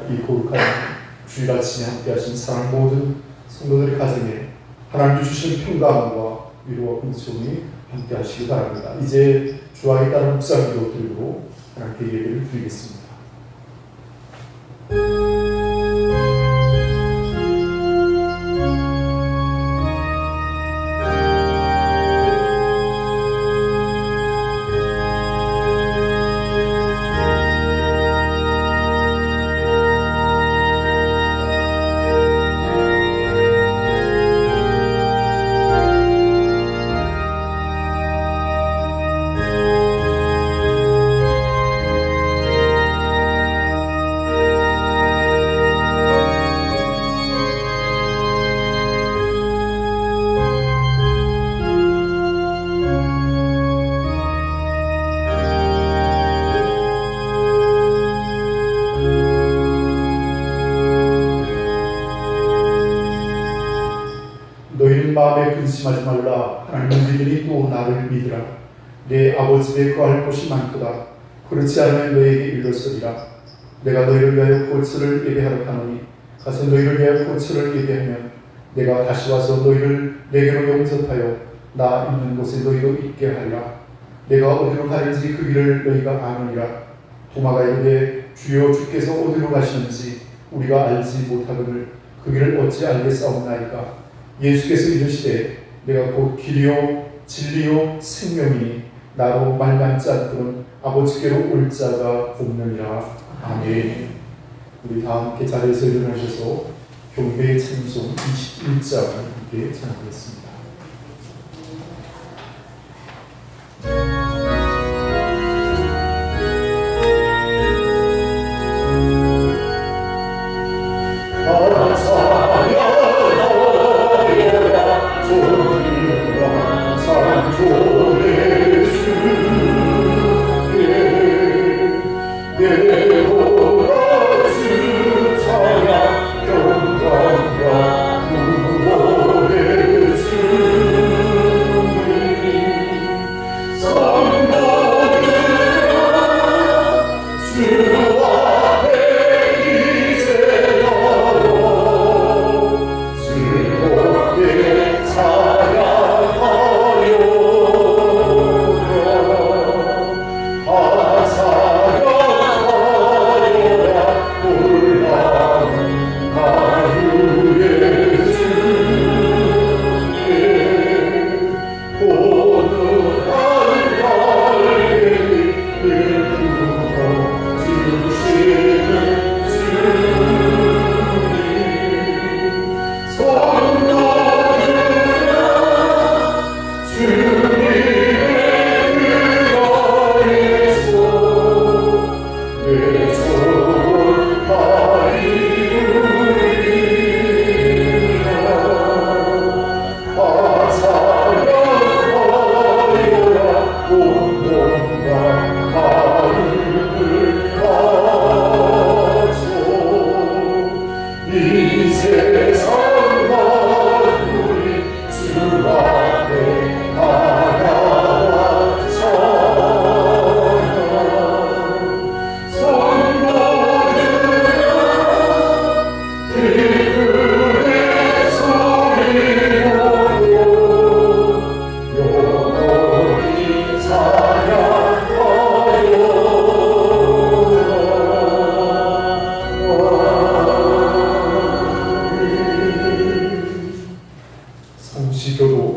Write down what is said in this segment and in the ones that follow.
이 거룩한 주일 아침에 함께 하신 사랑 모든 성도들의 가정에 하나님이 주신 평강과 위로와 공평이 함께 하시기 바랍니다. 이제 주와 따른 묵상기도 들고 하나님께 예배를 드리겠습니다. 너희는 마음에 근심하지 말라. 하나님을 믿으니 또 나를 믿으라. 내 아버지 집에 거할 곳이 많도다. 그렇지 않으면 너희에게 일렀으리라. 내가 너희를 위하여 고처를 예배하러 가노니 가서 너희를 위하여 고처를 예배하면 내가 다시 와서 너희를 내게로 영접하여 나 있는 곳에 너희도 있게 하리라. 내가 어디로 가는지 그 길을 너희가 아느니라. 도마가 이르되 주여 주께서 어디로 가시는지 우리가 알지 못하거늘 그 길을 어찌 알겠사옵나이까. 예수께서 이르시되 내가 곧 길이요 진리요 생명이니 나로 말미암지 않고는 아버지께로 올 자가 없느니라. 아멘. 우리 다 함께 자리에서 일어나셔서 경배의 찬송 21장을 함께 찬양하겠습니다.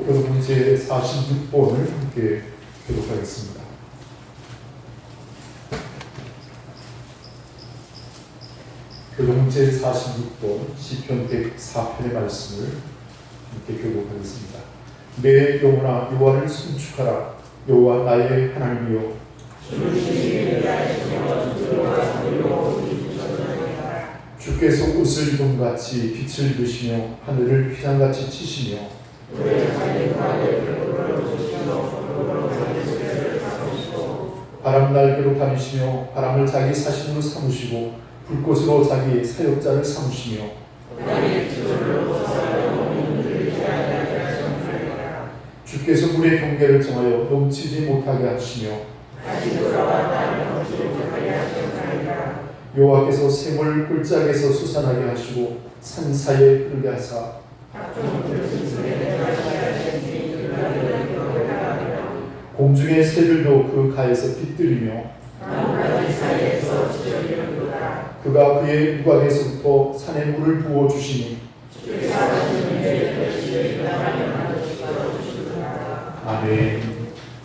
교독 문제 46번을 함께 교독하겠습니다. 교독 문제 46번 시편 104편의 말씀을 함께 교독하겠습니다. 내 영혼아 여호와를 송축하라. 여호와 나의 하나님이여 주께서 옷을 입음같이 빛을 입으시며 하늘을 휘장같이 치시며 바람 날개로 다니시며 바람을 자기 사신으로 삼으시고 불꽃으로 자기 사역자를 삼으시며 주께서 물의 경계를 정하여 넘치지 못하게 하시며 여호와께서 샘을 골짜기에서 솟아나게 하시고 산사에 흐르게 하사 공중의 새들도 그 가에서 빗들이며 그가 그의 누각에서부터 산에 물을 부어 주시니 아멘.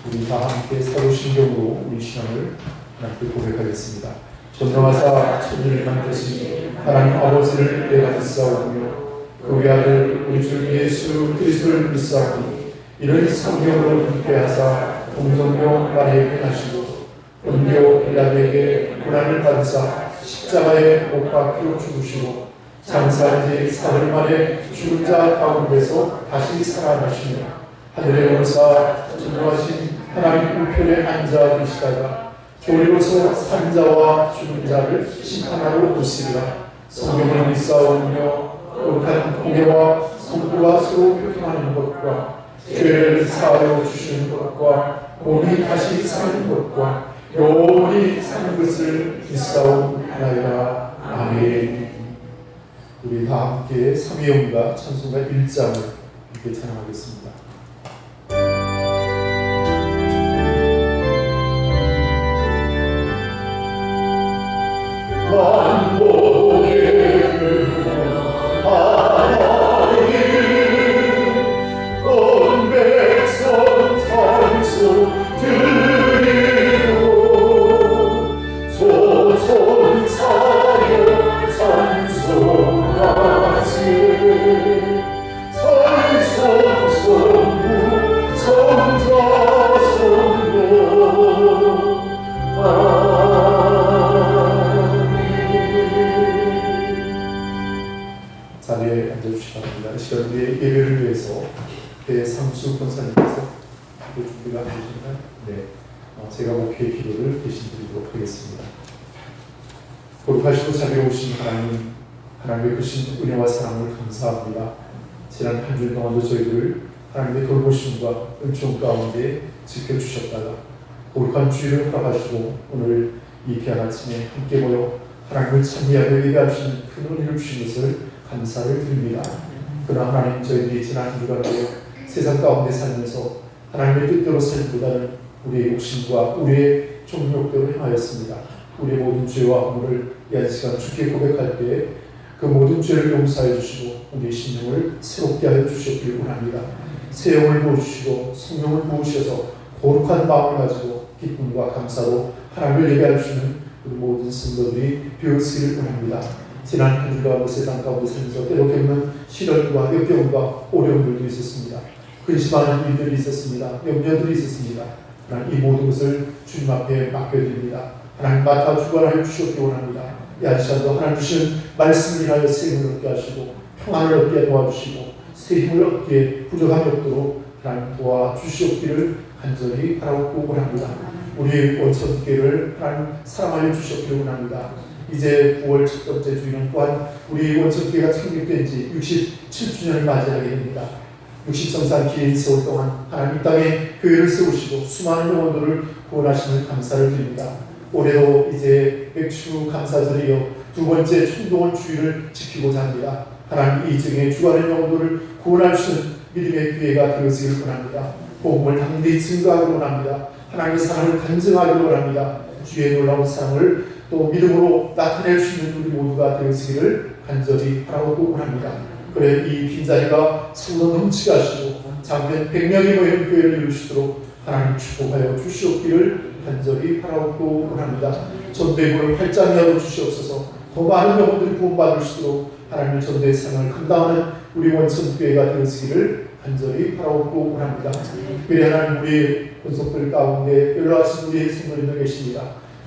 우리 다 함께 사도신경으로 우리 신앙을 하나님께 고백하겠습니다. 전능하사 천지를 만드신 하나님 아버지를 내가 믿사오며 그 외아들 우리 주 예수 그리스도를 믿사오니 이런 성경으로 함께하사 동정녀 마리아에게 하시고 본교 빌라도에게 고난을 받으사 십자가에 못 박혀 죽으시고 장사한 지 사흘 만에 죽은 자 가운데서 다시 살아나시며 하늘에 오르사 전능하신 하나님 우편에 앉아 계시다가 조리로서 산자와 죽은 자를 심판하러 오시리라. 성경을 믿사오며 거룩한 공예와 성부가 서로 교통하는 것과 죄를 사하여 주시는 것과 몸이 다시 사는 것과 영원히 사는 것을 믿사옵나이다. 아멘. 우리 다 함께 삼위영과 찬송가 1장을 함께 찬양하겠습니다. 만복의 하나님 온 백성 찬송 드리고 소천사여 찬송하지 찬송성부 성자성도 자리에 앉아주시기 바랍니다. 이 시간 우리의 예배를 위해서 배상수 권사님께서 준비가 안 되시나요? 네, 제가 목회의 기도를 대신 드리도록 하겠습니다. 거룩하시고 자비로우신 하나님, 하나님의 크신 은혜와 사랑을 감사합니다. 지난 한 주 동안도 저희들을 하나님의 돌보심과 은총 가운데 지켜주셨다가 거룩한 주일을 허락하시고 오늘 이 귀한 아침에 함께 모여 하나님을 찬미하며 예배할 수 있는 큰 은혜를 주신 것을 감사를 드립니다. 그러나 하나님, 저희들이 지난 한 주간으로 세상 가운데 살면서 하나님의 뜻대로 살기보다는 우리의 욕심과 우리의 종욕대로 행하였습니다. 우리의 모든 죄와 허물을 이 한 시간 주께 고백할 때에 그 모든 죄를 용서해 주시고 우리의 심령을 새롭게 하여 주셨기를 원합니다. 새 영을 부어주시고 성령을 부으셔서 거룩한 마음을 가지고 기쁨과 감사로 하나님을 예배할 수 있는 우리 모든 성도들이 되었기를 원합니다. 지난 한 주간 세상 가운데 살면서 때로 겪는 시련과 역경과 어려움들도 있었습니다. 근심하는 일들이 있었습니다. 염려들이 있었습니다. 하나님, 이 모든 것을 주님 앞에 맡겨드립니다. 하나님, 맡아 주관하여 주시옵기 원합니다. 이 한 시간도 하나님 주신 말씀을 인하여 새 힘을 얻게 하시고 평안을 얻게 도와주시고 새 힘을 얻기에 부족함이 없도록 하나님 도와주시옵기를 간절히 바라고 원합니다. 우리 원천교회를 하나님 사랑하여 주시옵기를 원합니다. 이제 9월 첫 번째 주일은 또한 우리 원천교회가 창립된 지 67주년을 맞이하게 됩니다. 60성산 긴 세월 동안 하나님 이 땅에 교회를 세우시고 수많은 영혼들을 구원하심을 감사를 드립니다. 올해도 이제 맥주 감사절이여 두 번째 총동원 주일을 지키고자 합니다. 하나님, 이 중에 주하는 영혼들을 구원할 수 있는 믿음의 교회가 되어지길 원합니다. 복음을 당대히 증거하기를 원합니다. 하나님의 사랑을 간증하기를 원합니다. 주의 놀라운 사랑을 또 믿음으로 나타낼 수 있는 우리 모두가 되어지기를 간절히 바라고 원합니다. 그래 이 빈자리가 차고 넘치게 하시고 작년 100명이 모이는 교회를 이루시도록 하나님 축복하여 주시옵기를 간절히 바라고 원합니다. 전도의 활짝 열어 주시옵소서. 더 많은 영혼들이 구원받을 수 있도록 하나님의 전도의 사명을 감당하는 우리 원천교회가 되어지기를 간절히 바라고 원합니다. 특별히 하나님, 우리 권속들 가운데 연락하신 우리의 성도님들 계십니다.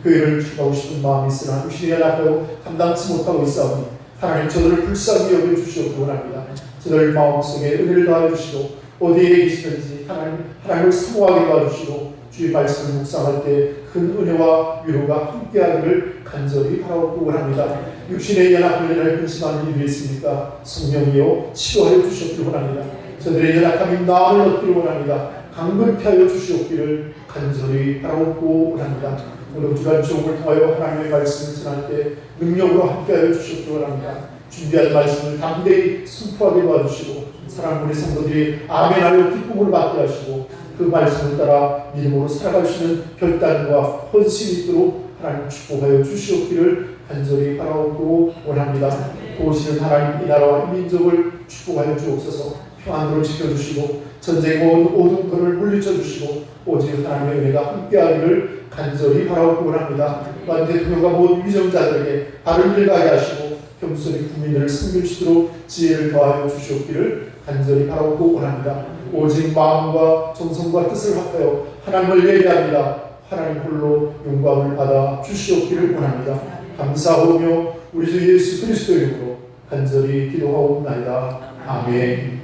교회를 축복하고 싶은 마음이 있으나 육신이 연락하여 감당치 못하고 있사오니 하나님, 저들을 불쌍히 여겨주시옵기 원합니다. 저들 마음속에 은혜를 더하여주시고 어디에 계시든지 하나님을 사모하게 도와주시고 주의 말씀을 묵상할 때 큰 은혜와 위로가 함께하기를 간절히 바라고 원합니다. 육신의 연약함을 인하여 근심하는 일이 있습니까? 성령이여 치료하여 주시옵기를 원합니다. 저들의 연약함이 나음을 얻기를 원합니다. 강건케 하여 주시옵기를 간절히 바라고 원합니다. 오늘 주간 주옥을 통하여 하나님의 말씀을 전할 때 능력으로 함께하여 주시기 원합니다. 준비한 말씀을 담대히 선포하게 도와주시고 사랑하는 우리 성도들이 아멘하여 기쁨을 받게 하시고 그 말씀을 따라 믿음으로 살아갈 수 있는 결단과 헌신이 있도록 하나님 축복하여 주시옵기를 간절히 바라옵고 원합니다. 도우시는 하나님 이 나라와 이 민족을 축복하여 주옵소서. 평안으로 지켜주시고 전쟁 모든 것을 물리쳐 주시고 오직 하나님의 은혜가 함께하기를 간절히 바라옵고 원합니다. 또한 대통령과 모든 위정자들에게 바른 길 가게 하시고 겸손히 국민들을 섬기시도록 지혜를 더하여 주시옵기를 간절히 바라옵고 원합니다. 오직 마음과 정성과 뜻을 합하여 하나님을 예배합니다. 하나님 홀로 영광을 받아 주시옵기를 원합니다. 감사하며 우리 주 예수 그리스도 이름으로 간절히 기도하옵나이다. 아멘.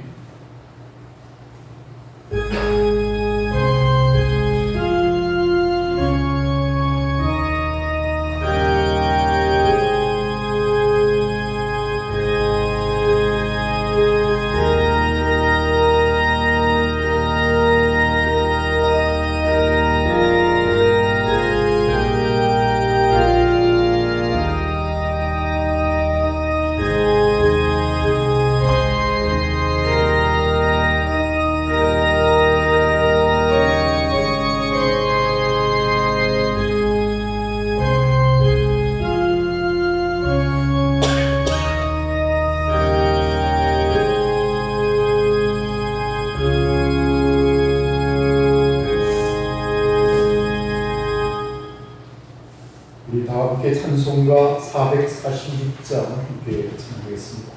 우리 다 함께 찬송가 446장 함께 찬송하겠습니다.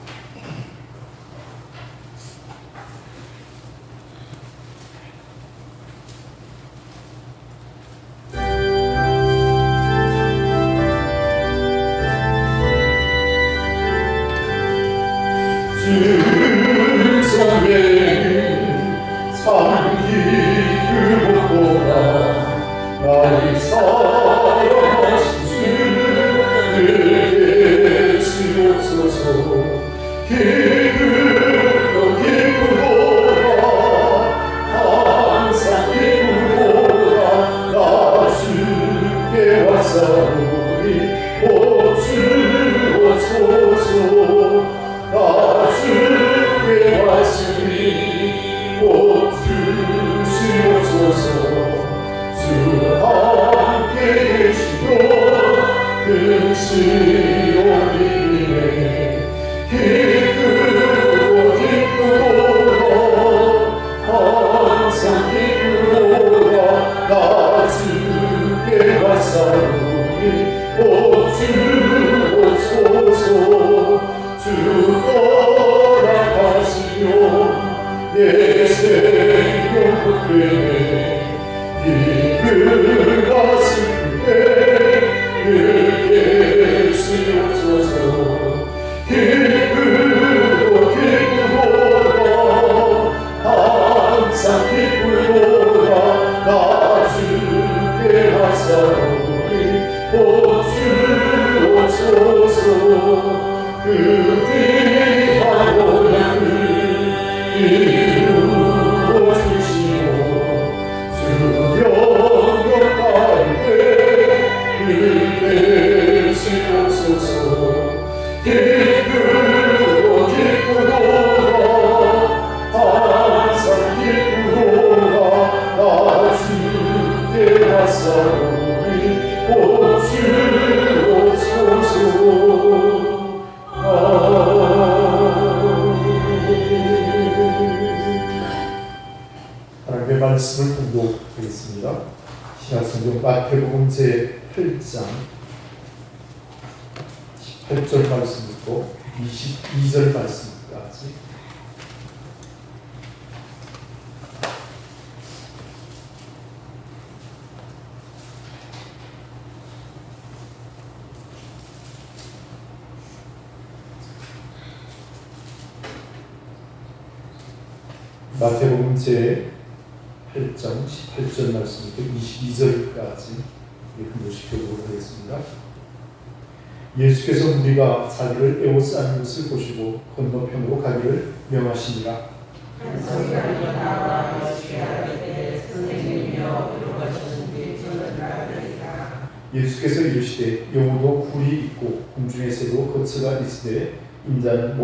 주 성령 상기 그곳보다 나를 사랑하신 주를 계시옵소서. 기쁘고 기쁘도다 항상 기쁘도다 나 주께 왔사오니 오 주옵소서. 나 주께 왔으니 오 주시옵소서. 주 함께 계시고 근시오리네 기쁘고 기쁘도다 항상 기쁘도다 나 주께 왔사오니 오 주옵소서. 주 떠나가시오 내 생명 붙되네 이끌가 슬플 늘 계시옵소서. 기쁘고 기쁘도다 항상 기쁘도다 나 주께 왔사오니 오 주옵소서. 그 귀한 양을 이루어 주시오 주 영광 가운데 늘 계시옵소서. 기쁘고 기쁘도다 항상 기쁘도다 나 주께 왔사오니 오 주옵소서. 하나님의 말씀을 공독하겠습니다. 신약성경 마태복음 제8장 18절 말씀부터 22절 말씀까지 마태복음 제8장 18절 말씀부터 22절까지 공부시켜보도록 하겠습니다. 예수께서 무리가 자기를 에워싸는 것을 보시고 건너편으로 가기를 명하시니라. 한 성경이 나와 예수께 이르되 선생님이여 어디로 가시는지 저는 알리라. 예수께서 이르시되 영우도 굴이 있고 공중의 새도 거처가 있으되 인자는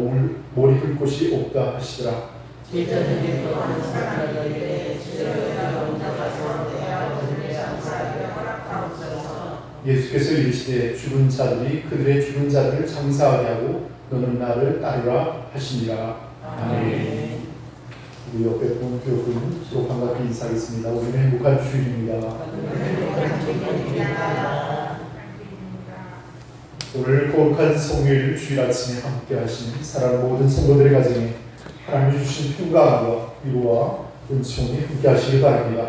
머리 둘 곳이 없다 하시더라. 제자들이 하는 사람들에게 주저하여 온다가서 내 아버지를 장사하게 허락하옵소서. 예수께서 이르시되 죽은 자들이 그들의 죽은 자들을 장사하게 하고 너는 나를 따르라 하시니라. 아멘. 우리 옆에 본 교우는 서로 반갑게 인사하겠습니다. 우리는 행복한 주일입니다. 오늘 거룩한 성일 주일 아침에 함께 하신 사랑하는 모든 성도들의 가정에 하나님이 주신 평강과 위로와 은총이 함께 하시기 바랍니다.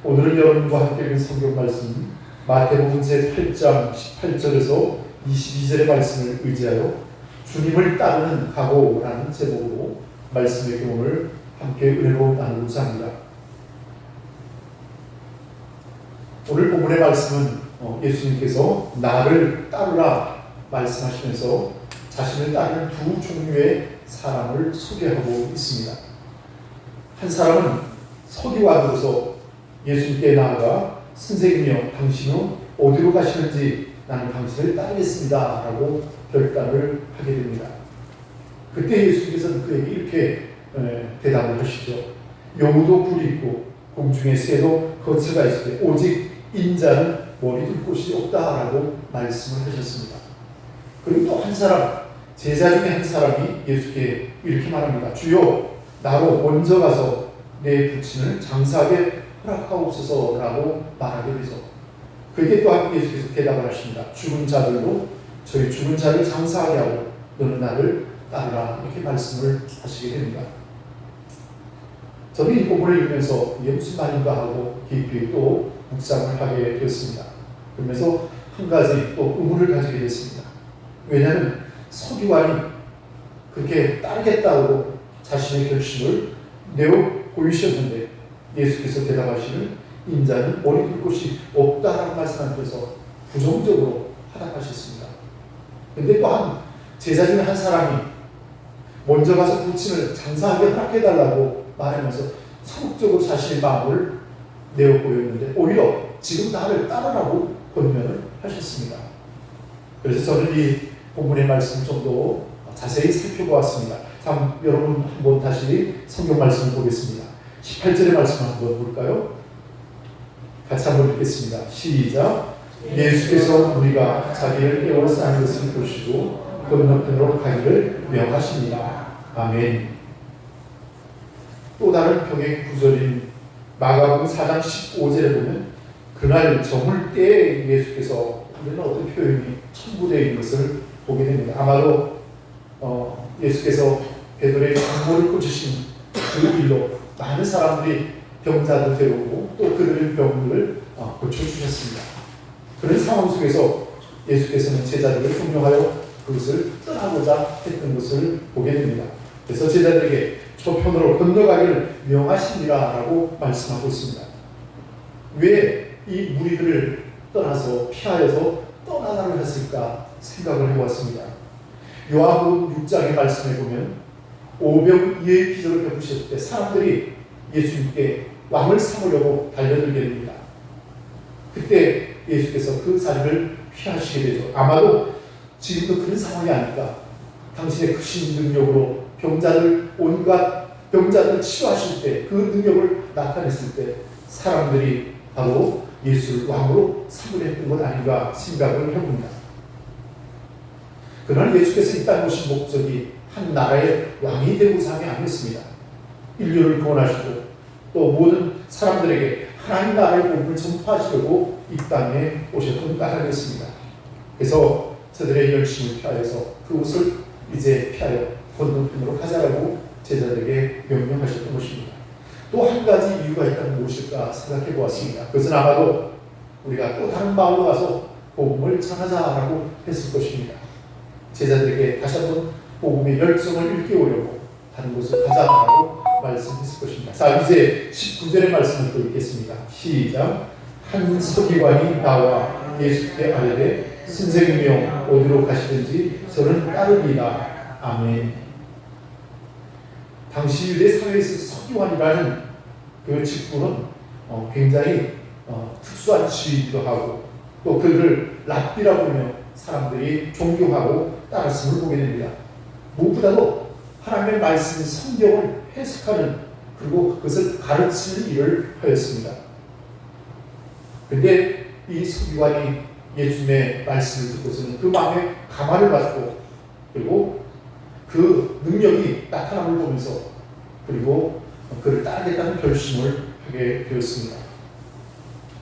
오늘은 여러분과 함께 읽은 성경 말씀 마태복음 제8장 18절에서 22절의 말씀을 의지하여 주님을 따르는 각오라는 제목으로 말씀의 교훈을 함께 은혜로 나누고자 합니다. 오늘 본문의 말씀은 예수님께서 나를 따르라 말씀하시면서 자신을 따르는 두 종류의 사람을 소개하고 있습니다. 한 사람은 서기관으로서 예수님께 나아가 선생님이여 당신은 어디로 가시는지 나는 당신을 따르겠습니다 라고 결단을 하게 됩니다. 그때 예수님께서는 그에게 이렇게 대답을 하시죠. 영우도 굴이 있고 공중의 새도 거처가 있을 때 오직 인자는 머리 둘 곳이 없다라고 말씀을 하셨습니다. 그리고 또 한 사람, 제자 중에 한 사람이 예수께 이렇게 말합니다. 주여 나로 먼저 가서 내 부친을 장사하게 허락하옵소서라고 말하게 되죠. 그에게 또한 예수께서 대답을 하십니다. 죽은 자들로 저희 죽은 자를 장사하게 하고 너는 나를 따르라 이렇게 말씀을 하시게 됩니다. 저는 이 본문을 읽으면서 이게 무슨 말인가 하고 깊이 또 묵상을 하게 되었습니다. 그러면서 한 가지 또 의문을 가지게 됐습니다. 왜냐하면 서기관이 그렇게 따르겠다고 자신의 결심을 내어 보이셨는데 예수께서 대답하시는 인자는 머리 둘 곳이 없다라는 말씀하셔서 부정적으로 하답하셨습니다. 그런데 또한 제자 중에 한 사람이 먼저 가서 부친을 장사하게 허락해달라고 말하면서 소극적으로 자신의 마음을 내어 보였는데 오히려 지금 나를 따르라고 권면을 하셨습니다. 그래서 저는 이 본문의 말씀 좀 더 자세히 살펴보았습니다. 여러분 한번 다시 성경 말씀을 보겠습니다. 18절의 말씀 한번 볼까요? 같이 한번 읽겠습니다. 시작. 예수께서 우리가 자기를 깨워 싸는 것을 보시고 건너편으로 가기를 명하십니다. 아멘. 또 다른 병의 구절인 마가복음 4장 15절에 보면 그날 저물 때에 예수께서 우리는 어떤 표현이 첨부되어 있는 것을 보게 됩니다. 아마도 예수께서 베드로의 장모를 고치신 그 일로 많은 사람들이 병자들 데려오고 또 그들의 병을 고쳐주셨습니다. 그런 상황 속에서 예수께서는 제자들을 종용하여 그것을 떠나고자 했던 것을 보게 됩니다. 그래서 제자들에게 저편으로 건너가기를 명하시니라라고 말씀하고 있습니다. 왜 이 무리들을 떠나서 피하여서 떠나가려 했을까 생각을 해보았습니다. 요한복음 6장의 말씀에 보면 오병이어의 기적을 베푸셨을 때 사람들이 예수님께 왕을 삼으려고 달려들게 됩니다. 그때 예수께서 그 자리를 피하시게 되죠. 아마도 지금도 그런 상황이 아닐까. 당신의 크신 능력으로 온갖 병자들을 치유하실 때 그 능력을 나타냈을 때 사람들이 바로 예수를 왕으로 삼으려 했던 것 아닌가 생각을 해봅니다. 그러나 예수께서 이 땅에 오신 목적이 한 나라의 왕이 되고자 함이 아니었습니다. 인류를 구원하시고 또 모든 사람들에게 하나님 나라의 복음을 전파하시려고 이 땅에 오셨던 까닭이었습니다. 그래서 저들의 열심을 피하여서 그곳을 이제 피하여 건너편으로 가자라고 제자들에게 명령하셨던 것입니다. 또 한 가지 이유가 있다면 무엇일까 생각해 보았습니다. 그것은 아마도 우리가 또 다른 마을로 가서 복음을 전하자라고 했을 것입니다. 제자들에게 다시 한번 복음의 열정을 일깨우려고 다른 곳을 가자라고 말씀했을 것입니다. 자, 이제 19절의 말씀을 또 읽겠습니다. 시작. 한 서기관이 나와 예수께 아뢰되 선생님이여 어디로 가시든지 저는 따르리이다. 아멘. 당시 유대 사회에 있어서 서기관이라는 그 직분은 굉장히 특수한 지위이기도 하고 또 그를 랍비라 부르며 사람들이 존경하고 따랐음을 보게 됩니다. 무엇보다도 하나님의 말씀 성경을 해석하는 그리고 그것을 가르치는 일을 하였습니다. 그런데 이 서기관이 예수님의 말씀을 듣고서는 그 마음에 감화를 받고 그리고 그 능력이 나타남을 보면서 그리고 그를 따르겠다는 결심을 하게 되었습니다.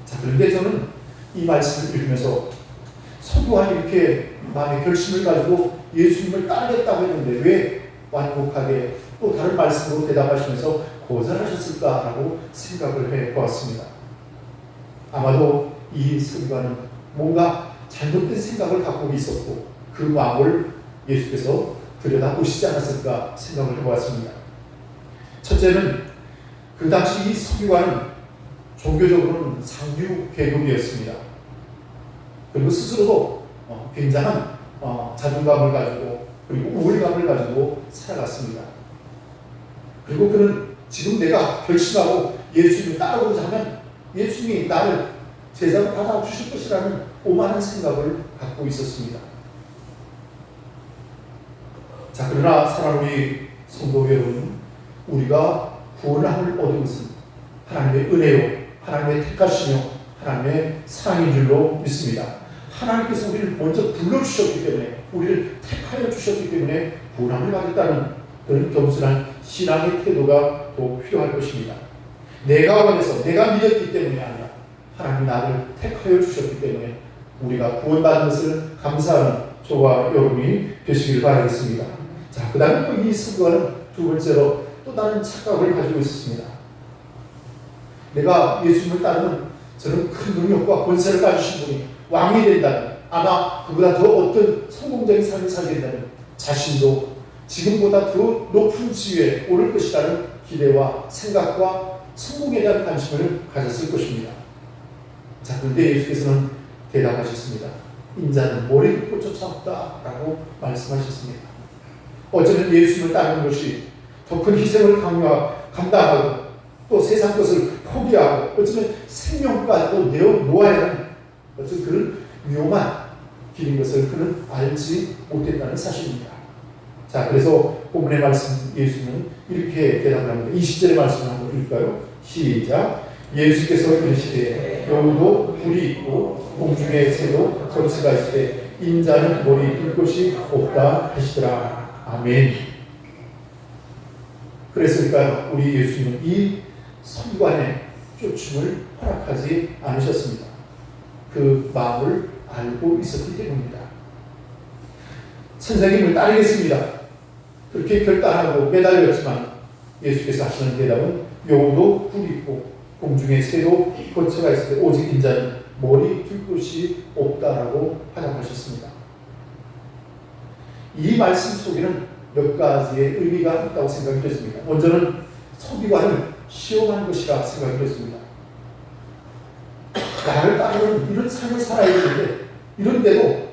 자, 그런데 저는 이 말씀을 읽으면서 서기관이 이렇게 마음의 결심을 가지고 예수님을 따르겠다고 했는데 왜 완곡하게 또 다른 말씀으로 대답하시면서 거절하셨을까라고 생각을 해보았습니다. 아마도 이 서기관은 뭔가 잘못된 생각을 갖고 있었고 그 마음을 예수께서 들여다보시지 않았을까 생각을 해보았습니다. 첫째는 그 당시 이 서기관은 종교적으로는 상류 계급이었습니다. 그리고 스스로도 굉장한 자존감을 가지고 그리고 우월감을 가지고 살아갔습니다. 그리고 그는 지금 내가 결심하고 예수님을 따르고자 하면 예수님이 나를 제자로 받아주실 것이라는 오만한 생각을 갖고 있었습니다. 자, 그러나 사랑하는 성도 여러분, 우리가 구원함을 얻은 것은 하나님의 은혜요, 하나님의 택하시며 하나님의 사랑인 줄로 믿습니다. 하나님께서 우리를 먼저 불러주셨기 때문에 우리를 택하여 주셨기 때문에 구원함을 받았다는 그런 겸손한 신앙의 태도가 더 필요할 것입니다. 내가 원해서 내가 믿었기 때문이 아니라 하나님이 나를 택하여 주셨기 때문에 우리가 구원받은 것을 감사하는 저와 여러분이 되시길 바라겠습니다. 자, 그 다음에 또 이 서기관은 두 번째로 또 다른 착각을 가지고 있었습니다. 내가 예수님을 따르면 저는 큰 능력과 권세를 가지신 분이 왕이 된다면 아마 그보다 더 어떤 성공적인 삶을 살게 된다면 자신도 지금보다 더 높은 지위에 오를 것이라는 기대와 생각과 성공에 대한 관심을 가졌을 것입니다. 자, 그런데 예수께서는 대답하셨습니다. 인자는 머리를 쫓아왔다 라고 말씀하셨습니다. 어쩌면 예수님을 따르는 것이 더 큰 희생을 감당하고 또 세상 것을 포기하고 어쩌면 생명까지도 내어놓아야 하는 어떤 그런 위험한 길인 것을 그는 알지 못했다는 사실입니다. 자, 그래서 본문의 말씀 예수님은 이렇게 대답을 합니다. 20절의 말씀을 한번 읽을까요? 시작. 예수께서 이르시되 여우도 뿔이 있고 공중의 새도 젖새가 있으되 인자는 머리 둘 곳이 없다 하시더라. 아멘. 그랬으니까 우리 예수님은 이 서기관의 쫓음을 허락하지 않으셨습니다. 그 마음을 알고 있었기 때문입니다. 선생님을 따르겠습니다. 그렇게 결단하고 매달렸지만 예수께서 하시는 대답은 여우도 뿔이 있고 공중의 새도 거처가 있을 때 오직 인자는 머리 둘 곳이 없다라고 화답하셨습니다. 이 말씀 속에는 몇 가지의 의미가 있다고 생각이 됐습니다. 먼저는 서기관을 시험한 것이라 생각이 됐습니다. 나를 따르는 이런 삶을 살아야 되는데 이런데도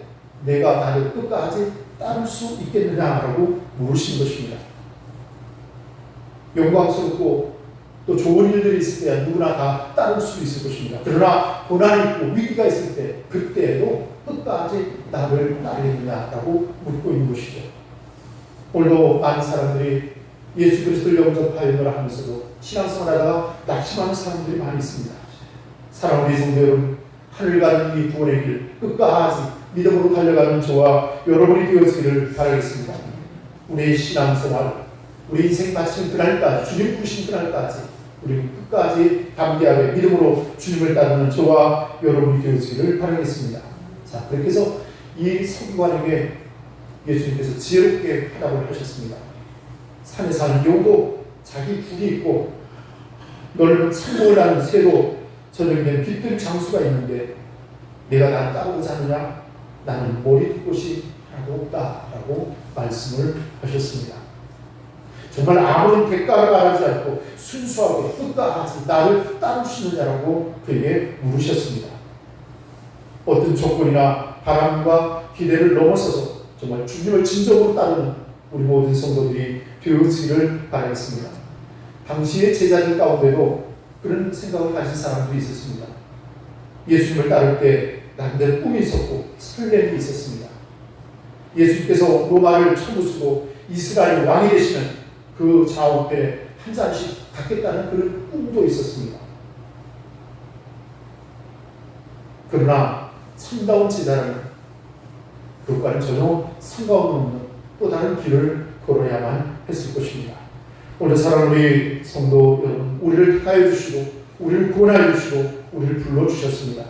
내가 나를 끝까지 따를 수 있겠느냐라고 물으신 것입니다. 영광스럽고 또 좋은 일들이 있을 때 누구나 다 따를 수 있을 것입니다. 그러나 고난이 있고 위기가 있을 때 그때에도 끝까지 나를 따르겠느냐라고 묻고 있는 것이죠. 오늘도 많은 사람들이 예수 그리스도를 영접하여라 하면서도 신앙생활하다가 낙심하는 사람들이 많이 있습니다. 사랑하는 성도 여러분, 하늘 가는 이 구원의 길 끝까지 믿음으로 달려가는 저와 여러분이 되었기를 바라겠습니다. 우리의 신앙생활, 우리 인생 마치는 그날까지, 주님 부신 그날까지 우리는 끝까지 담대하게 믿음으로 주님을 따르는 저와 여러분이 되었기를 바라겠습니다. 자, 그렇게 해서 이 서기관에게 예수님께서 지혜롭게 화답을 하셨습니다. 산에 사는 여우도 자기 뿔이 있고 넓은 산봉을 하는 새도 저녁이 되면 빛들 장수가 있는데 내가 나를 따르고자 하느냐? 나는 머리 둘 곳이 하나도 없다라고 말씀을 하셨습니다. 정말 아무런 대가를 바라지 않고 순수하게 끝까지 나를 따를 수 있느냐라고 그에게 물으셨습니다. 어떤 조건이나 바람과 기대를 넘어서서 정말 주님을 진정으로 따르는 우리 모든 성도들이 되어지기를 바라겠습니다. 당시의 제자들 가운데도 그런 생각을 가진 사람들이 있었습니다. 예수님을 따를 때 나름대로 꿈이 있었고 설렘이 있었습니다. 예수께서 로마를 쳐부수고 이스라엘 왕이 되시는 그 좌우편에 한 잔씩 갖겠다는 그런 꿈도 있었습니다. 그러나 참다운 제자는 그것과는 전혀 상관없는 또 다른 길을 걸어야만 했을 것입니다. 오늘 사랑하는 우리 성도 여러분, 우리를 택하여 주시고 우리를 구원하여 주시고 우리를 불러주셨습니다.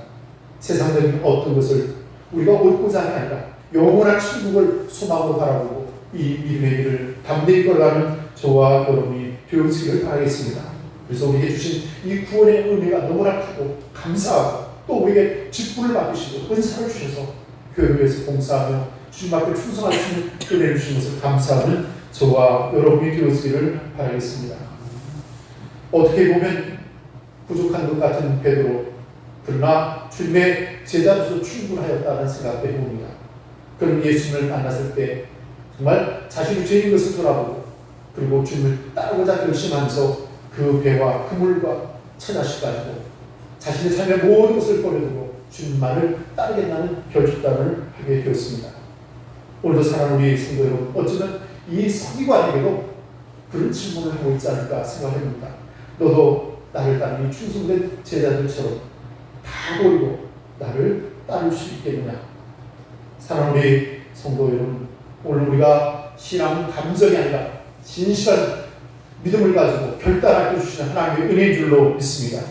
세상적인 어떤 것을 우리가 얻고자 하는 게 아니라 영원한 천국을 소망으로 바라보고 이 믿음의 길을 담대히 걸어가는 저와 여러분이 되어지기를 바라겠습니다. 그래서 우리에게 주신 이 구원의 은혜가 너무나 크고 감사하고 또 우리에게 직분을 맡기시고 은사를 주셔서 교회를 위해서 봉사하며 주님 앞에 충성할 수 있는 은혜를 주신 것을 감사하는 저와 여러분이 되어지기를 바라겠습니다. 어떻게 보면 부족한 것 같은 베드로, 그러나 주님의 제자로서 충분하였다는 생각도 해봅니다. 그럼 예수님을 만났을 때 정말 자신이 죄인 것을 돌아보고 그리고 주님을 따르고자 결심하면서 그 배와 그물과 처자식 가지고 자신의 삶의 모든 것을 버려두고 주님만을 따르겠다는 결단을 하게 되었습니다. 오늘도 사랑하는 우리 성도 여러분, 어쩌면 이 서기관에게도 그런 질문을 하고 있지 않을까 생각합니다. 너도 나를 따르는 충성된 제자들처럼 다 버리고 나를 따를 수 있겠느냐? 사랑하는 우리 성도 여러분, 오늘 우리가 신앙은 감정이 아니라 진실한 믿음을 가지고 결단하게 주시는 하나님의 은혜인 줄로 믿습니다.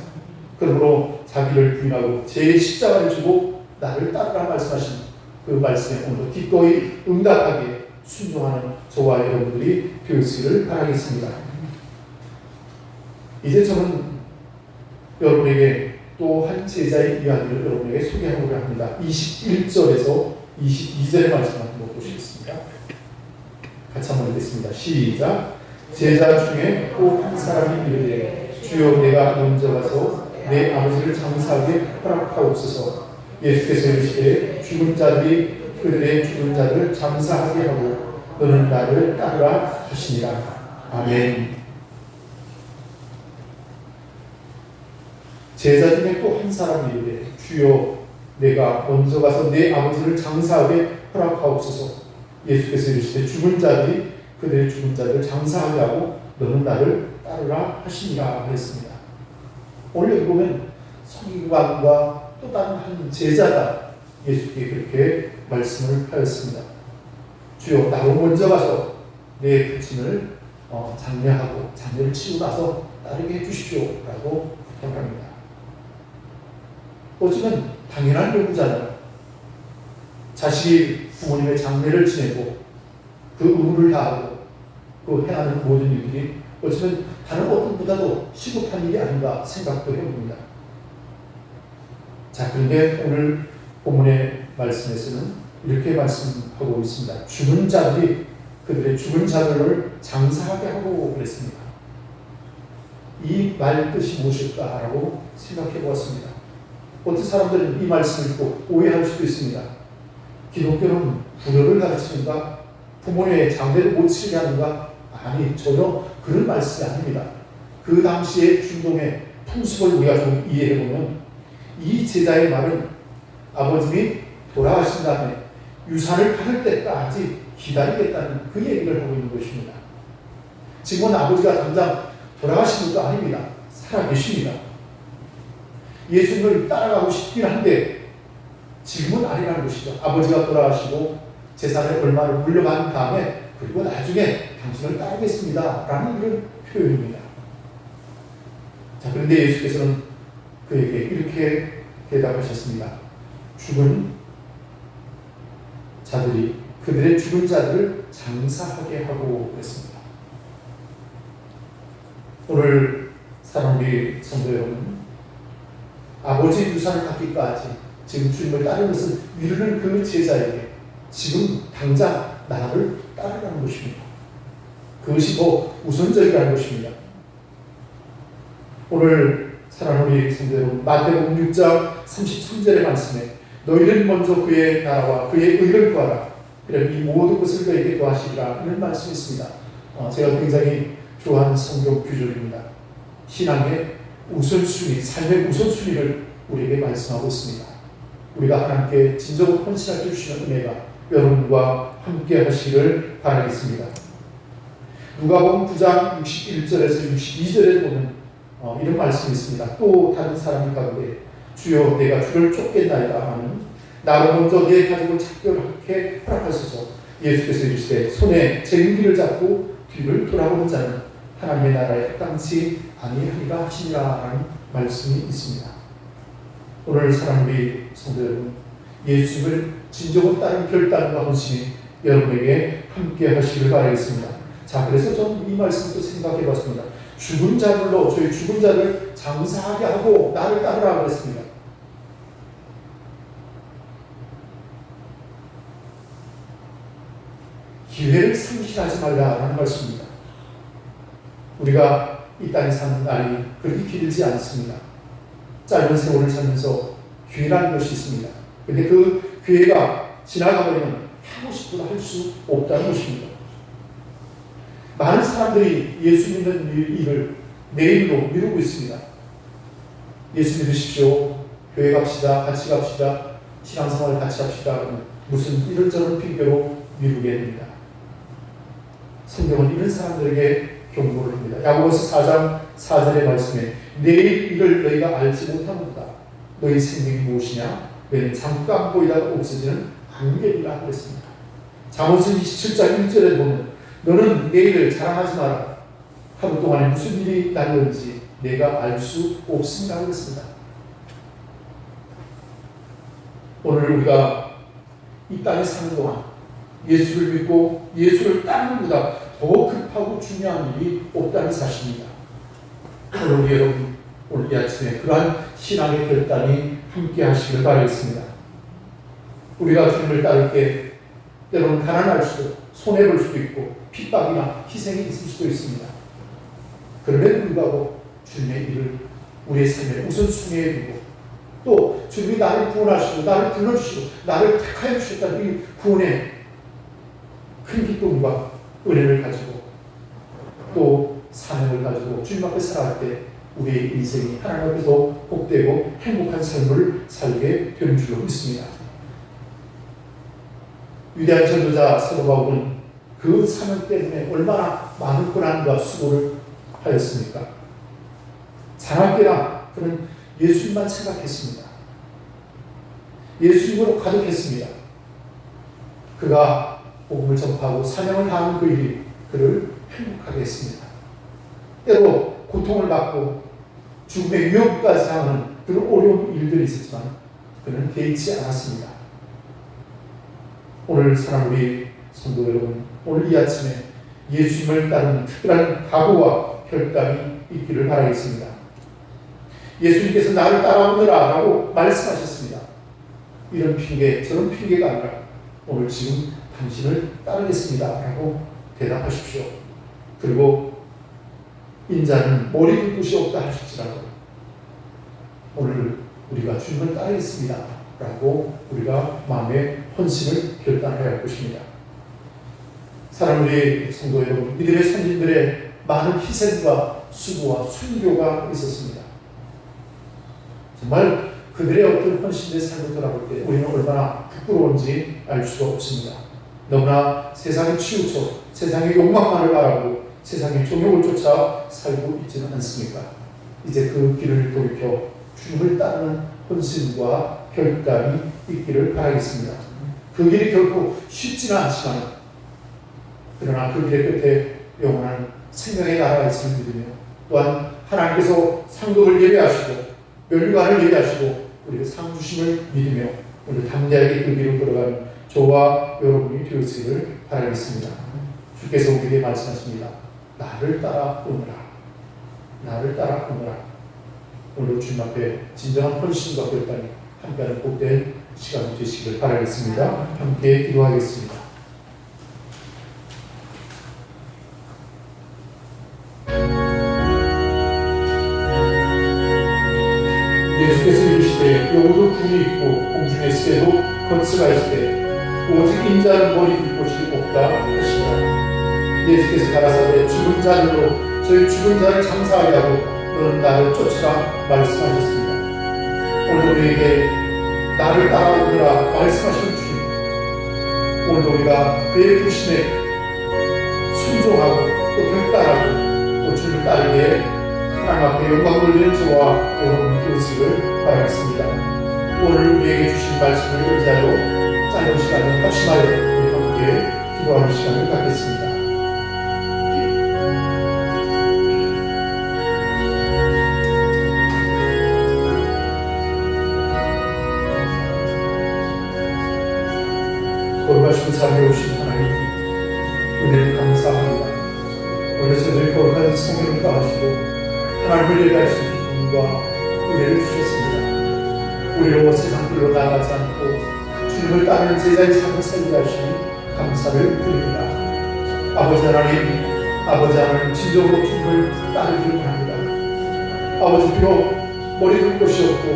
그러므로 자기를 부인하고 제 십자가를 지고 나를 따르라 말씀하신 그 말씀에 오늘도 기꺼이 응답하게 순종하는 저와 여러분들이 되었기를 바라겠습니다. 이제 저는 여러분에게 또 한 제자의 이야기를 여러분에게 소개하고자 합니다. 21절에서 22절의 말씀 한번 보시겠습니다. 같이 한번 읽겠습니다. 시작. 제자 중에 또 한 사람이 이르되 주여 내가 먼저 가서 내 아버지를 장사하게 허락하옵소서. 예수께서 이르시되 죽은 자들이 그들의 죽은 자들을 장사하게 하고 너는 나를 따르라 하시니라. 아멘. 제자 중에 또 한 사람이 이르되 주여 내가 먼저 가서 내 아버지를 장사하게 허락하옵소서. 예수께서 이르시되 죽은 자들이 그들의 죽은 자들을 장사하게 하고 너는 나를 따르라 하시니라 했습니다. 오늘 여기 보면 서기관과 또 다른 한 제자가 예수께 그렇게 말씀을 하였습니다. 주여 나로 먼저 가서 내 부친을 장례하고 장례를 치고 나서 따르게 해주십시오 라고 부탁합니다. 어쩌면 당연한 요구잖아요. 자식이 부모님의 장례를 지내고 그 의무를 다하고 그 행하는 모든 일들이 어쩌면 다른 어떤 보다도 시급한 일이 아닌가 생각도 해봅니다. 자, 그런데 오늘 본문의 말씀에서는 이렇게 말씀하고 있습니다. 죽은 자들이 그들의 죽은 자들을 장사하게 하고 그랬습니다. 이 말 뜻이 무엇일까라고 생각해 보았습니다. 어떤 사람들은 이 말씀을 듣고 오해할 수도 있습니다. 기독교는 불효를 가르치는가? 부모의 장례를 못 치게 하는가? 아니, 전혀 그런 말씀이 아닙니다. 그 당시의 중동의 풍습을 우리가 좀 이해해보면 이 제자의 말은 아버님이 돌아가신 다음에 유산을 받을 때까지 기다리겠다는 그 얘기를 하고 있는 것입니다. 지금은 아버지가 당장 돌아가신 것도 아닙니다. 살아계십니다. 예수님을 따라가고 싶긴 한데 지금은 아니라는 것이죠. 아버지가 돌아가시고 재산의 얼마를 물려받은 다음에 그리고 나중에 당신을 따르겠습니다 라는 이런 표현입니다. 자, 그런데 예수께서는 그에게 이렇게 대답하셨습니다. 죽은 자들이 그들의 죽은 자들을 장사하게 하고 그랬습니다. 오늘 사랑하는 성도 여러분, 아버지 유산을 받기까지 지금 주님을 따르는 것은 미루는 그 제자에게 지금 당장 나를 따르라는 것입니다. 그것이 더 우선적이라는 것입니다. 오늘 사랑하는 성도 여러분, 마태복음 6장 33절의 말씀에 너희는 먼저 그의 나라와 그의 의를 구하라. 그럼 이 모든 것을 너희에게 더하시리라. 이런 말씀이 있습니다. 제가 굉장히 좋아하는 성경 구절입니다. 신앙의 우선순위, 삶의 우선순위를 우리에게 말씀하고 있습니다. 우리가 하나님께 진정으로 헌신할 주시는 은혜가 여러분과 함께 하시기를 바라겠습니다. 누가복음 9장 61절에서 62절에 보면 이런 말씀이 있습니다. 또 다른 사람이 가로되 주여 내가 주를 쫓겠나이다 하는 나로 먼저 내 가족을 작별하게 허락하소서. 예수께서 이르시되 손에 쟁기를 잡고 뒤를 돌아보는 자는 하나님의 나라에 합당치 아니하리라 하시니라라는 말씀이 있습니다. 오늘 사랑 우리 성도 여러분, 예수님을 진정으로 따른 결단과 헌신이 여러분에게 함께 하시길 바라겠습니다. 자, 그래서 저는 이 말씀도 생각해 봤습니다. 죽은 자들로 저희 죽은 자를 장사하게 하고 나를 따르라 그랬습니다. 기회를 상실하지 말라라는 말씀입니다. 우리가 이 땅에 사는 날이 그렇게 길지 않습니다. 짧은 세월을 살면서 기회라는 것이 있습니다. 근데 그 기회가 지나가버리면 하고 싶어도 할 수 없다는 것입니다. 많은 사람들이 예수 믿는 일을 내일로 미루고 있습니다. 예수 믿으십시오. 교회 갑시다. 같이 갑시다. 신앙생활 같이 합시다. 그러면 무슨 이런저런 핑계로 미루게 됩니다. 성경은 이런 사람들에게 경고를 합니다. 야고보서 4장 4절의 말씀에 내일 일을 너희가 알지 못하는도다. 너희 생명이 무엇이냐? 너희는 잠깐 보이다가 없어지는 안개이라 그랬습니다. 잠언서 27장 1절에 보면 너는 내일을 자랑하지 마라. 하루 동안에 무슨 일이 날는지 내가 알 수 없습니다. 그랬습니다. 오늘 우리가 이 땅에 사는 동안 예수를 믿고 예수를 따르는 것보다 더 급하고 중요한 일이 없다는 사실입니다. 오늘 우리 여러분, 오늘 이 아침에 그러한 신앙의 결단이 함께 하시길 바라겠습니다. 우리가 주님을 따를 때 때로는 가난할 수도, 손해볼 수도 있고 핍박이나 희생이 있을 수도 있습니다. 그럼에도 불구하고 주님의 일을 우리의 삶에 우선순위에 두고 또 주님이 나를 구원하시고 나를 불러주시고 나를 택하여 주셨다는 이 구원의 큰 기쁨과 은혜를 가지고 또 사명을 가지고 주님 앞에 살아갈 때 우리의 인생이 하나님 앞에서 복되고 행복한 삶을 살게 되는 줄로 믿습니다. 위대한 전도자 사도 바울은 그 사명 때문에 얼마나 많은 고난과 수고를 하였습니까? 자나깨나 그는 예수님만 생각했습니다. 예수님으로 가득했습니다. 그가 복음을 전파하고 사명을 다하는 그 일이 그를 행복하게 했습니다. 때로 고통을 받고 죽음의 위협까지 당하는 그런 어려운 일들이 있었지만 그는 개의치 않았습니다. 오늘 사랑 우리 성도 여러분, 오늘 이 아침에 예수님을 따르는 특별한 각오와 결단이 있기를 바라겠습니다. 예수님께서 나를 따라오느라 라고 말씀하셨습니다. 이런 핑계 저런 핑계가 아니라 오늘 지금 당신을 따르겠습니다 라고 대답하십시오. 그리고 인자는 머리 둘 곳이 없다 하실지라도 오늘 우리가 주님을 따르겠습니다 라고 우리가 마음의 헌신을 결단해야 할 것입니다. 사랑 우리 성도 여러분, 이들의 선진들의 많은 희생과 수고와 순교가 있었습니다. 정말 그들의 어떤 헌신의 삶을 돌아볼 때 우리는 얼마나 부끄러운지 알 수가 없습니다. 너무나 세상에 치우쳐 세상의 욕망만을 바라고 세상의 종욕을 쫓아 살고 있지는 않습니까? 이제 그 길을 돌이켜 주님을 따르는 헌신과 결단이 있기를 바라겠습니다. 그 길이 결코 쉽지는 않지만 그러나 그 길의 끝에 영원한 생명의 나라가 있음을 믿으며 또한 하나님께서 상급을 예배하시고 멸류관을 예배하시고 우리가 상 주심을 믿으며 우리 담대하게 그 길을 걸어가는 저와 여러분이 되었기를 바라겠습니다. 주께서 우리에게 말씀하십니다. 나를 따라오너라. 나를 따라오너라. 오늘 주님 앞에 진정한 헌신과 결단이 함께하는 복된 시간이 되시기를 바라겠습니다. 함께 기도하겠습니다. 예수께서 이르시되 여우도 굴이 있고 공중의 새도 거츠가 있으되 오직 인자는 머리 둘 곳이 없다 하시니라. 예수께서 가라사대 죽은 자들로 저희 죽은 자를 장사하게 하고 너는 나를 쫓으라 말씀하셨습니다. 오늘 우리에게 나를 따라오느라 말씀하시는 주님, 오늘도 우리가 그의 부심에 순종하고 또 결단하고 또 주를 따르기에 하나님 앞에 영광 돌리는 저와 여러분이 되시기를 바라겠습니다. 오늘 우리에게 주신 말씀을 의지하여 짧은 시간을 합심하여 우리 함께 기도하는 시간을 갖겠습니다. 거룩하신 자비에 오신 하나님, 은혜를 감사합니다. 오늘 저희들 거룩한 성령을 따하시고 하나님을 예배할 수 있는 기쁨과 은혜를 주셨습니다. 우리로 세상들로 나가지 않고 주님을 따르는 제자의 삶을 살게 하시니 감사를 드립니다. 아버지 하나님 진정으로 주님을 따르기를 원합니다. 아버지 비록 머리 둘 곳이 없고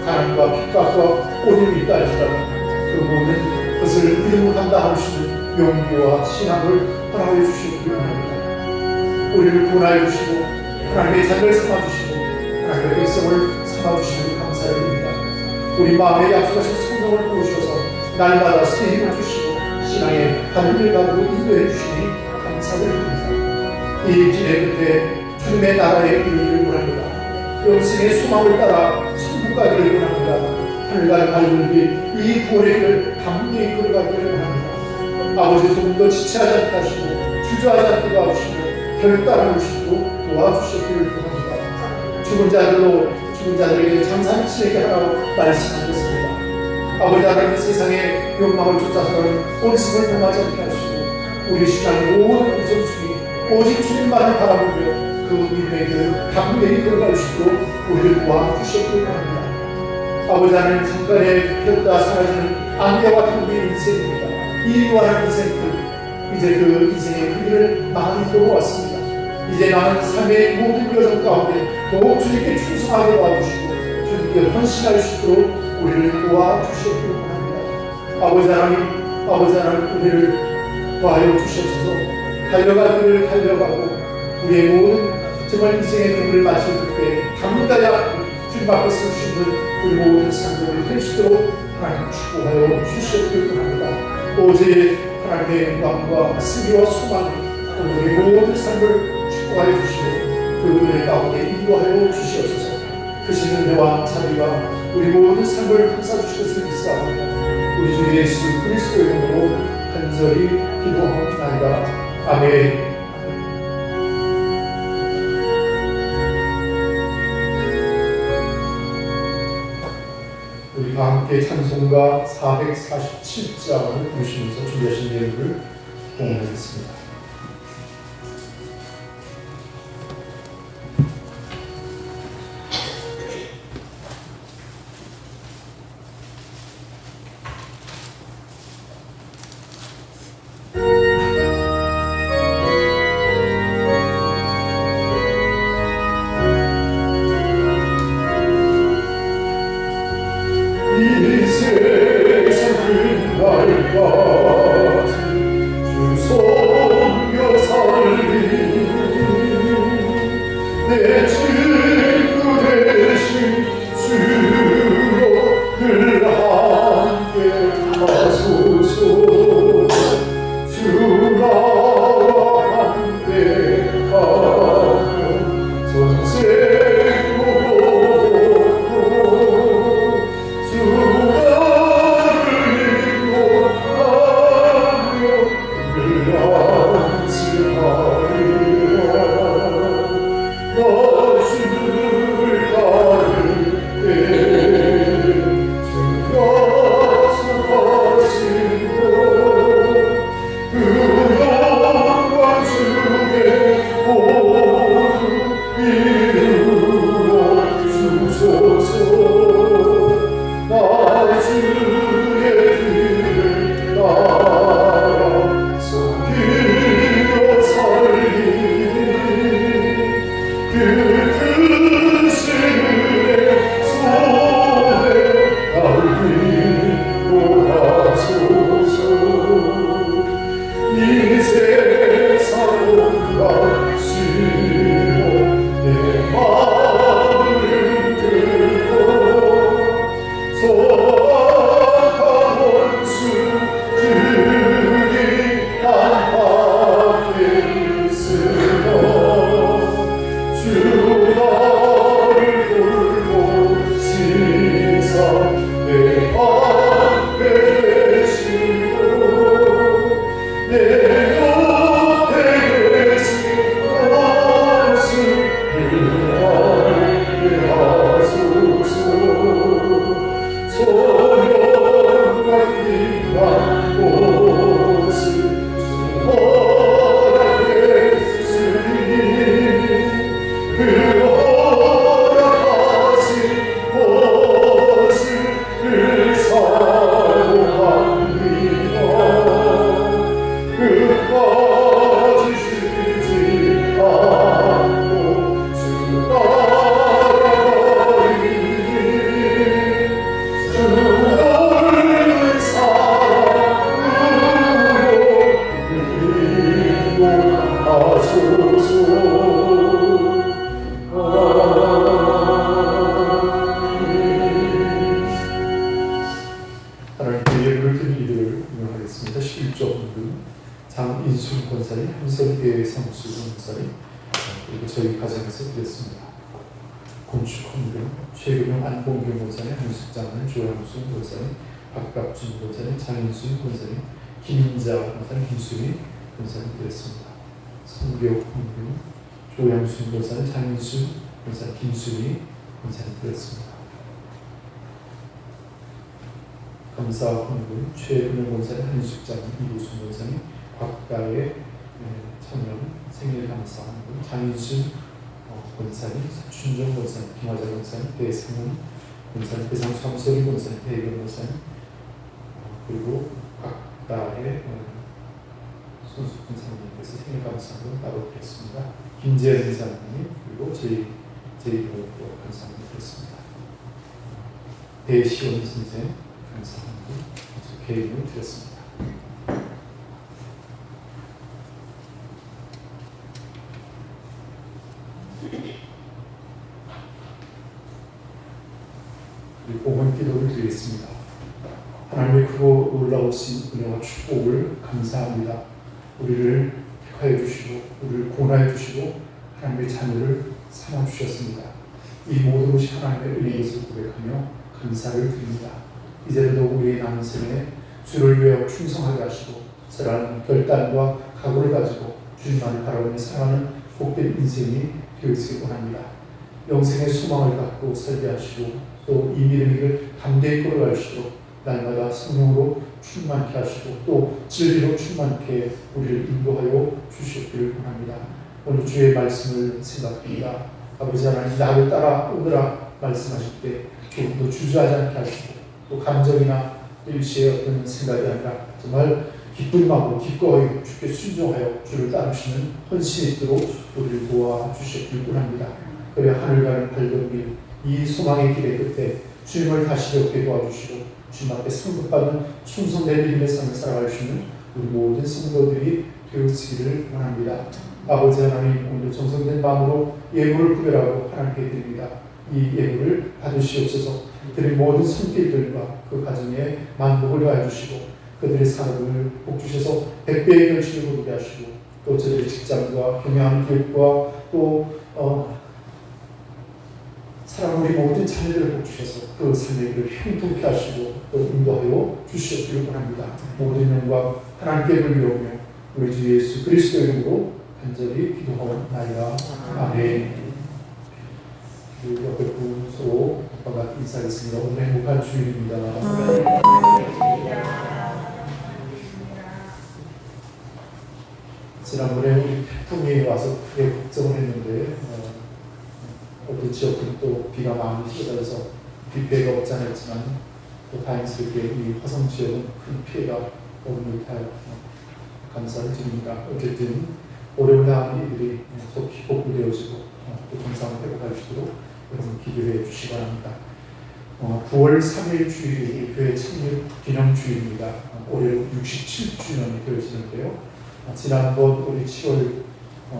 가난과 핍박과 오림이 있다 할지라도 그 모든 것을 믿음으로 감당하시는 용기와 신앙을 허락해 주시기 원합니다. 우리를 구원하여 주시고 하나님의 자녀를 삼아주시고 하나님의 백성을 삼아주시는 감사를 드립니다. 우리 마음에 약속하신 성령을 부으셔서 날마다 새 힘을 주시고 신앙의 하늘을 가지고 인도해 주시니 감사를 드립니다. 이 길의 끝에 주님의 나라에 이르기를 원합니다. 영생의 소망을 따라 천국 가기를 원합니다. 하늘과 밝은 길, 이 구원의 길을 담대히 걸어가기를 원합니다. 아버지 조금 더 지체하지 않게 하시고 주저하지 않게 도와주시고 결단하시고 도와주시기를 원합니다. 죽은 자들에게 장사를 치게 하라고 말씀하셨습니다. 아버지 하나님, 세상의 욕망을 쫓아서는 어리석을 범하지 않게 하시고 우리 신앙의 모든 우선순위 오직 주님만을 바라보며 그 믿음의 길을 담대히 걸어갈 수 있도록 우리를 도와주시기를 원합니다. 아버지 하나님, 잠깐에 폈다 사라지는 안개와 같은 우리의 인생입니다. 이 유한한 인생길, 이제 그 인생의 그 길을 많이 걸어왔습니다. 이제 나는 삶의 모든 여정 가운데 더욱 주님께 충성하게 도와주시고 주님께 헌신할 수 있도록 우리를 도와주시기를 원합니다. 아버지 하나님, 우리를 도와여 주셔서 달려갈 길을 달려가고 우리의 모든 정말 인생의 경험을 마칠 때 당분간야 주님 앞에 설 수 있는 우리 모든 삶을 할 수 있도록 하나님 축복하여 주시기를 원합니다. 오직 하나님의 영광과 승리와 소망이 우리 모든 삶을 축복하여 주시고 그 은혜 가운데 인도하여 주시옵소서. 크신 은혜와 자비가 우리 모든 삶을 감싸주실 것을 믿사옵니다. 우리 주 예수 그리스도의 이름으로 간절히 기도하옵나이다. 아멘. 우리가 함께 찬송가 447장을 부르시면서 준비하신 예물을 공헌하겠습니다. 주 하나님께 예물을 드린 이들을 운영하겠습니다. 11조 헌금, 장인순 권사님, 한성교회 성수 권사님, 그리고 저희 가정에서 드렸습니다. 건축 헌금, 최근용 안봉경 권사님, 한숙장님, 조양순 권사님, 박갑준 권사님, 장인순 권사님, 김인자 권사님, 김수민 권사님 드렸습니다. 성교 헌금, 조양순 권사님, 장인순 권사님, 김수민 권사님 드렸습니다. 감사 헌금, 최근용 권사님, 한숙장님, 이구순 권사님, 곽가의 청년 생일 감사 헌금, 장인순 권사님, 춘정 권사님, 김화자 권사님, 배승훈 권사님, 배상수함소리 권사님, 배경 권사님, 그리고 각다의 손수 권사님께서 생일 감사를 따로 드렸습니다. 김재현 권사님, 그리고 제이교회 감사합니다 드렸습니다. 배시원 선생 감사합니다. 개인을 드렸습니다. 그리고 봉헌 기도를 드리겠습니다. 하나님의 크고 놀라우신 은혜와 축복을 감사합니다. 우리를 택하여 주시고 우리를 고나해 주시고 하나님의 자녀를 삼아 주셨습니다. 이 모든 것이 하나님의 은혜에서 고백하며 감사를 드립니다. 이제라도 우리의 남은 생에 주를 위하여 충성하게 하시고 선한 결단과 각오를 가지고 주님만을 바라보며 살아가는 복된 인생이 되어지길 원합니다. 영생의 소망을 갖고 살게 하시고 또 이 믿음을 담대히 끌어갈 수 있도록 날마다 성령으로 충만케 하시고 또 진리로 충만케 우리를 인도하여 주시기를 원합니다. 오늘 주의 말씀을 생각합니다. 아버지 하나님, 나를 따라오느라 말씀하실 때 조금도 주저하지 않게 하시고 또 감정이나 일시의 어떤 생각이 아니라 정말 기쁜 마음으로 기꺼이 주께 순종하여 주를 따르시는 헌신이 있도록 우리를 도와주시길 원합니다. 그래 하늘 가는 밝은 길, 이 소망의 길의 끝에 주님을 다시 뵙게 도와주시고 주님 앞에 성급받은 충성된 믿음의 삶을 살아갈 수 있는 우리 모든 성도들이 되어지기를 원합니다. 아버지 하나님, 오늘 정성된 마음으로 예물을 구별하고 하나님께 드립니다. 이 예물을 받으시옵소서. 그들의 모든 손길들과 그 가정에 만복을 더해 주시고 그들의 산업을 복주셔서 100배의 결실을 거두게 하시고 또 저들의 직장과 경영하는 기업과 또 사랑 우리 모든 자녀들을 복주셔서 그 삶의 길을 형통케 하시고 또 인도하여 주시옵기를 원합니다. 모든 영광 하나님께 돌려오며 우리 주 예수 그리스도 이름으로 간절히 기도하옵나이다. 아멘. 그 옆에 분 서로 오빠가 인사하겠습니다. 오늘 행복한 주일입니다. 지난번에 우리 태풍이 와서 크게 걱정을 했는데 어떤 지역은 또 비가 많이 쏟아져서 비 피해가 없지 않았지만 또 다행스럽게 이 화성 지역은 큰 피해가 없는 듯하여 감사를 드립니다. 어쨌든 어려운 당한 이들이 속히 복구되어지고 또 정상을 회복할 수 있도록 여러분 기도해 주시기 바랍니다. 9월 3일 주일이 교회 창립 기념 주일입니다. 올해 67주년이 되어지는데요. 지난번 우리 10월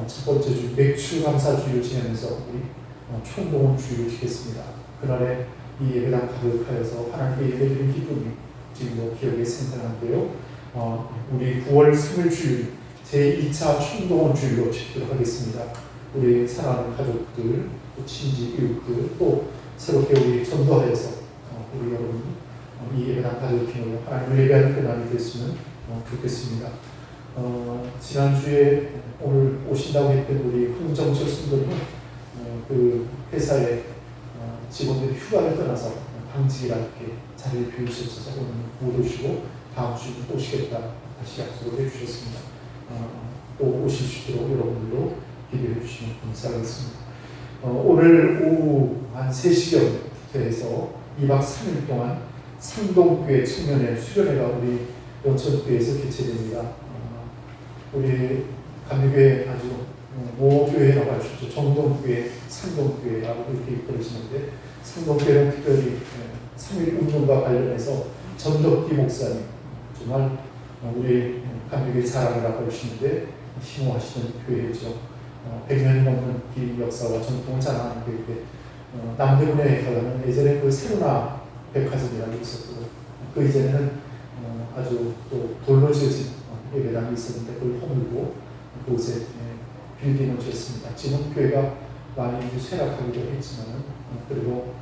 첫 번째 주 맥주 감사 주일을 지내면서 우리 총봉헌 주일을 지켰습니다. 그날에 이 예배당 가득하여서 하나님께 예배드린 기쁨이 지금도 기억에 생생한데요. 우리 9월 3일 주일 제2차 총봉헌 주일로 지키도록 하겠습니다. 우리 사랑하는 가족들, 또 친지, 이웃들, 또 새롭게 우리 전도하여서 우리 여러분 이 예배당 가득히 하나님을 예배하는 그날이 됐으면 좋겠습니다. 지난주에 오늘 오신다고 했던 우리 흥정철 선생님은 그 회사에 직원들이 휴가를 떠나서 당직이라 이렇게 자리를 비울 수 없어서 오늘 못 오시고 다음 주에 오시겠다 다시 약속을 해주셨습니다. 또 오실 수 있도록 여러분들도 기도해 주시면 감사하겠습니다. 오늘 오후 한 3시경부터 해서 2박 3일 동안 상동교회 청년회 수련회가 우리 원천교회에서 개최됩니다. 우리 감리교회 아주 모교회라고 할 수 있죠. 정동교회, 상동교회라고 이렇게 이끌어지는데 상동교회는 특별히 3일 운동과 관련해서 전덕기 목사님 정말 우리 감리교회 사랑이라고 하시는데 심호하시는 교회죠. 100년이 넘는 긴 역사와 전통을 자랑하는 교회인데 남대문에 가면 예전에 그 세로나 백화점이라고 있었고 그 이전에는 아주 또 돌로 지어진 예배당이 있었는데 그걸 허물고 그곳에 빌딩을 지었습니다. 지금 교회가 많이 쇠락하기도 했지만 그래도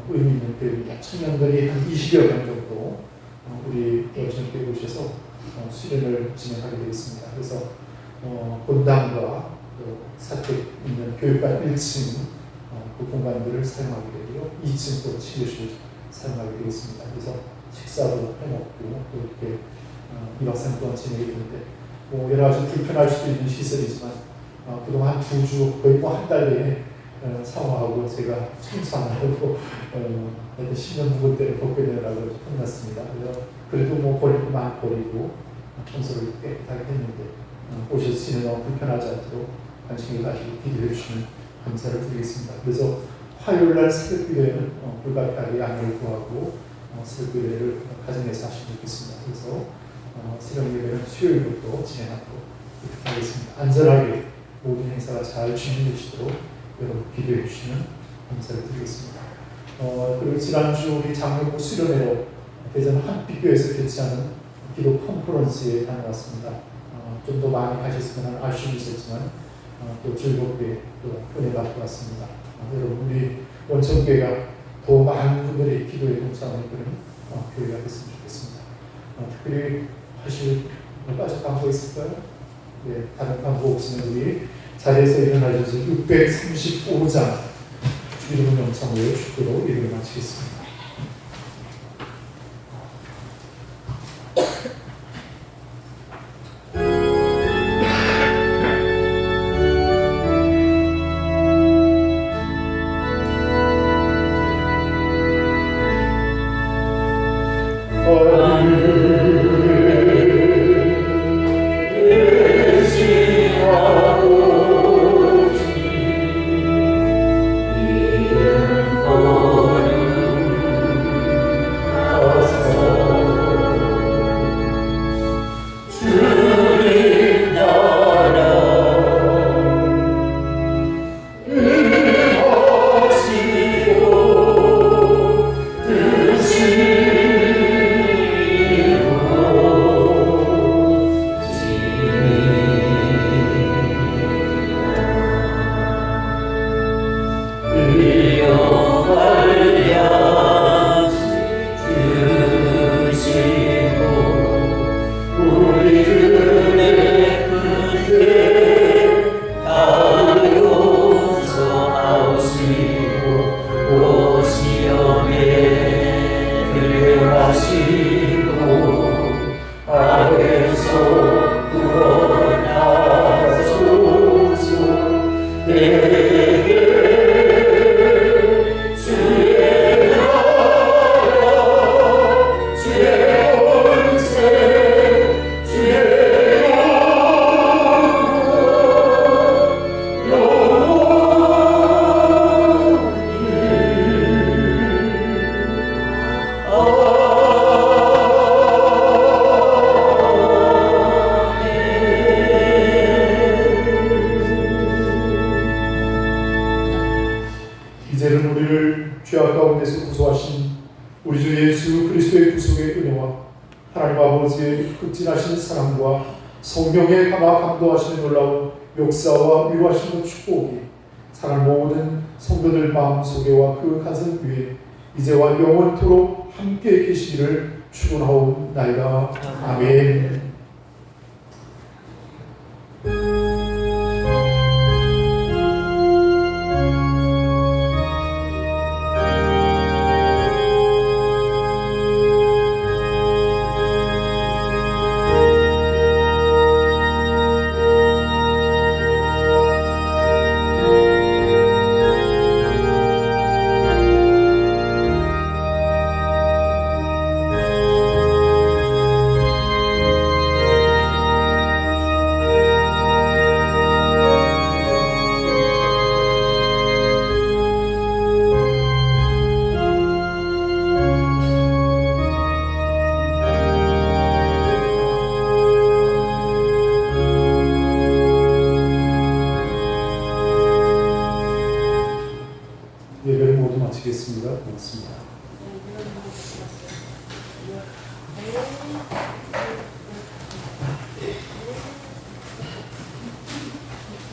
의미 있는 교회입니다. 청년들이 한 20여 명 정도 우리 여전교회 오셔서 수련을 진행하게 되겠습니다. 그래서 본당과 사택 있는 교육관 1층 그 공간들을 사용하게 되고요. 2층 또 치료실 사용하게 되겠습니다. 그래서 식사도 해먹고 또 이렇게 2박 3일 동안 지내게 되는데 여러 가지 불편할 수도 있는 시설이지만 그동안 2주 거의 한 달 내에 사모하고 제가 청소 안 하고 10년 묵은 때를 벗게 되느라고 혼났습니다. 그래도 버릴 거 많이 버리고 청소를 깨끗하게 했는데 오셔서 지내면 불편하지 않도록 관심을 가지고 기도해 주시면 감사를 드리겠습니다. 그래서 화요일날 새벽 기도회는 불가피하게 양해를 구하고 새벽 기도회를 가정에서 하시면 좋겠습니다. 그래서 새벽 예배는 수요일부터 진행하도록 하겠습니다. 안전하게 모든 행사가 잘 진행되시도록 여러분 기도해 주시면 감사를 드리겠습니다. 그리고 지난주 우리 장로부 수련회로 대전 한빛교회에서 개최하는 기도 컨퍼런스에 다녀왔습니다. 좀 더 많이 가셨으면 아쉬움이 있었지만 또 즐겁게 또 은혜 받고 왔습니다. 여러분 우리 원천교회가 더 많은 분들의 기도에 동참하는 그런 교회가 됐으면 좋겠습니다. 특별히 하실 빠질 방법 있을까요? 네, 다른 방법 없으면 우리 자리에서 일어나셔서 635장 주기도문 영창으로 축도로 예배를 마치겠습니다. 이제는 우리를 죄악 가운데서 구속하신 우리 주 예수 그리스도의 구속의 은혜와 하나님 아버지의 극진하신 사랑과 성령의 감화 감동하시는 놀라운 역사와 위로하시는 축복이 사랑 모든 성도들 마음속에와 그 가슴 위에 이제와 영원토록 함께 계시기를 축원하옵나이다. 아멘. 나누시겠습니다. 고맙습니다.